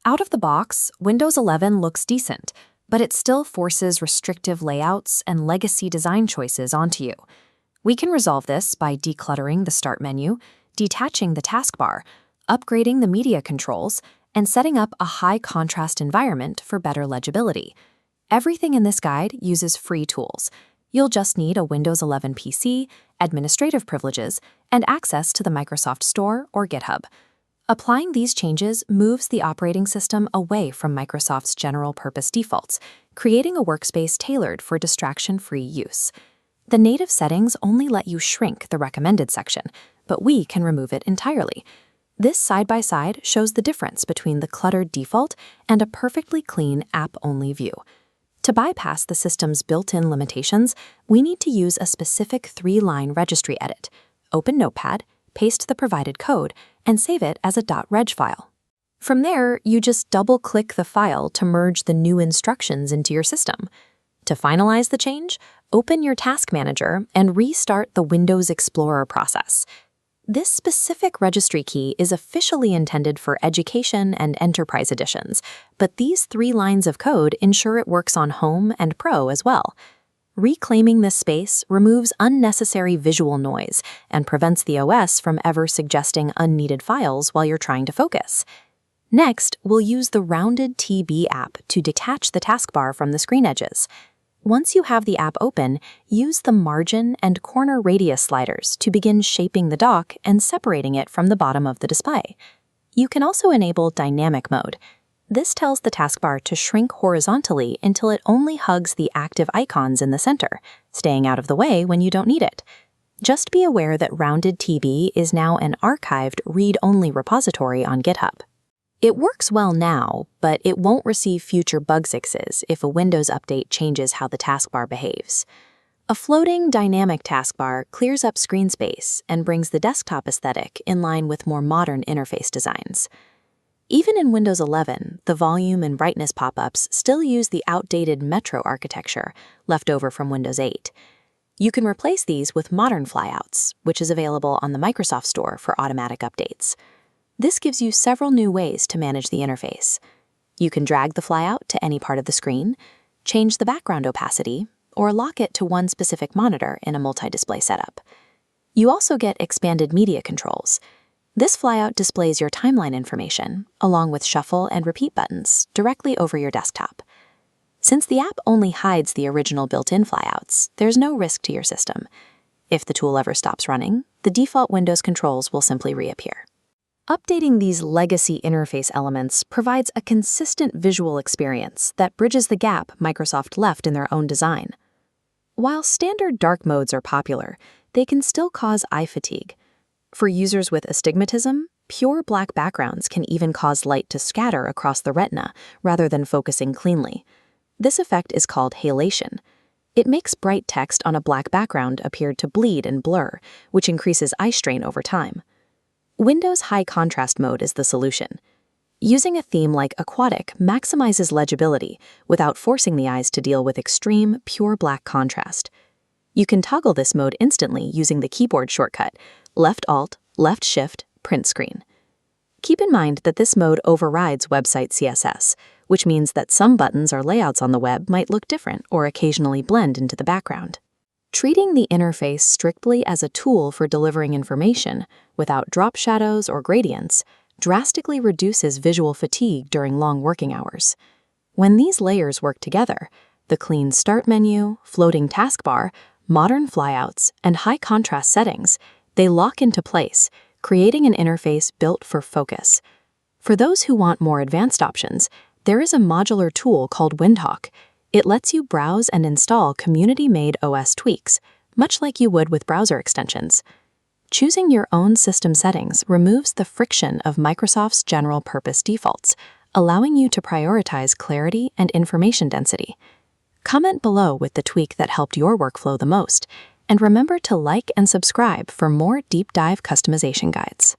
Out of the box, Windows 11 looks decent, but it still forces restrictive layouts and legacy design choices onto you. We can resolve this by decluttering the Start menu, detaching the taskbar, upgrading the media controls, and setting up a high-contrast environment for better legibility. Everything in this guide uses free tools. You'll just need a Windows 11 PC, administrative privileges, and access to the Microsoft Store or GitHub. Applying these changes moves the operating system away from Microsoft's general-purpose defaults, creating a workspace tailored for distraction-free use. The native settings only let you shrink the recommended section, but we can remove it entirely. This side-by-side shows the difference between the cluttered default and a perfectly clean app-only view. To bypass the system's built-in limitations, we need to use a specific 3-line registry edit. Open Notepad, paste the provided code, and save it as a .reg file. From there, you just double-click the file to merge the new instructions into your system. To finalize the change, open your Task Manager and restart the Windows Explorer process. This specific registry key is officially intended for Education and Enterprise editions, but these 3 lines of code ensure it works on Home and Pro as well. Reclaiming this space removes unnecessary visual noise and prevents the OS from ever suggesting unneeded files while you're trying to focus. Next, we'll use the RoundedTB app to detach the taskbar from the screen edges. Once you have the app open, use the margin and corner radius sliders to begin shaping the dock and separating it from the bottom of the display. You can also enable dynamic mode. This tells the taskbar to shrink horizontally until it only hugs the active icons in the center, staying out of the way when you don't need it. Just be aware that RoundedTB is now an archived read-only repository on GitHub. It works well now, but it won't receive future bug fixes if a Windows update changes how the taskbar behaves. A floating dynamic taskbar clears up screen space and brings the desktop aesthetic in line with more modern interface designs. Even in Windows 11, the volume and brightness pop-ups still use the outdated Metro architecture left over from Windows 8. You can replace these with modern flyouts, which is available on the Microsoft Store for automatic updates. This gives you several new ways to manage the interface. You can drag the flyout to any part of the screen, change the background opacity, or lock it to one specific monitor in a multi-display setup. You also get expanded media controls. This flyout displays your timeline information, along with shuffle and repeat buttons, directly over your desktop. Since the app only hides the original built-in flyouts, there's no risk to your system. If the tool ever stops running, the default Windows controls will simply reappear. Updating these legacy interface elements provides a consistent visual experience that bridges the gap Microsoft left in their own design. While standard dark modes are popular, they can still cause eye fatigue. For users with astigmatism, pure black backgrounds can even cause light to scatter across the retina rather than focusing cleanly. This effect is called halation. It makes bright text on a black background appear to bleed and blur, which increases eye strain over time. Windows High Contrast Mode is the solution. Using a theme like Aquatic maximizes legibility without forcing the eyes to deal with extreme, pure black contrast. You can toggle this mode instantly using the keyboard shortcut, Left-Alt, Left-Shift, Print Screen. Keep in mind that this mode overrides website CSS, which means that some buttons or layouts on the web might look different or occasionally blend into the background. Treating the interface strictly as a tool for delivering information, without drop shadows or gradients, drastically reduces visual fatigue during long working hours. When these layers work together, the clean Start menu, floating taskbar, modern flyouts, and high-contrast settings, they lock into place, creating an interface built for focus. For those who want more advanced options, there is a modular tool called Windhawk. It lets you browse and install community-made OS tweaks, much like you would with browser extensions. Choosing your own system settings removes the friction of Microsoft's general-purpose defaults, allowing you to prioritize clarity and information density. Comment below with the tweak that helped your workflow the most, and remember to like and subscribe for more deep dive customization guides.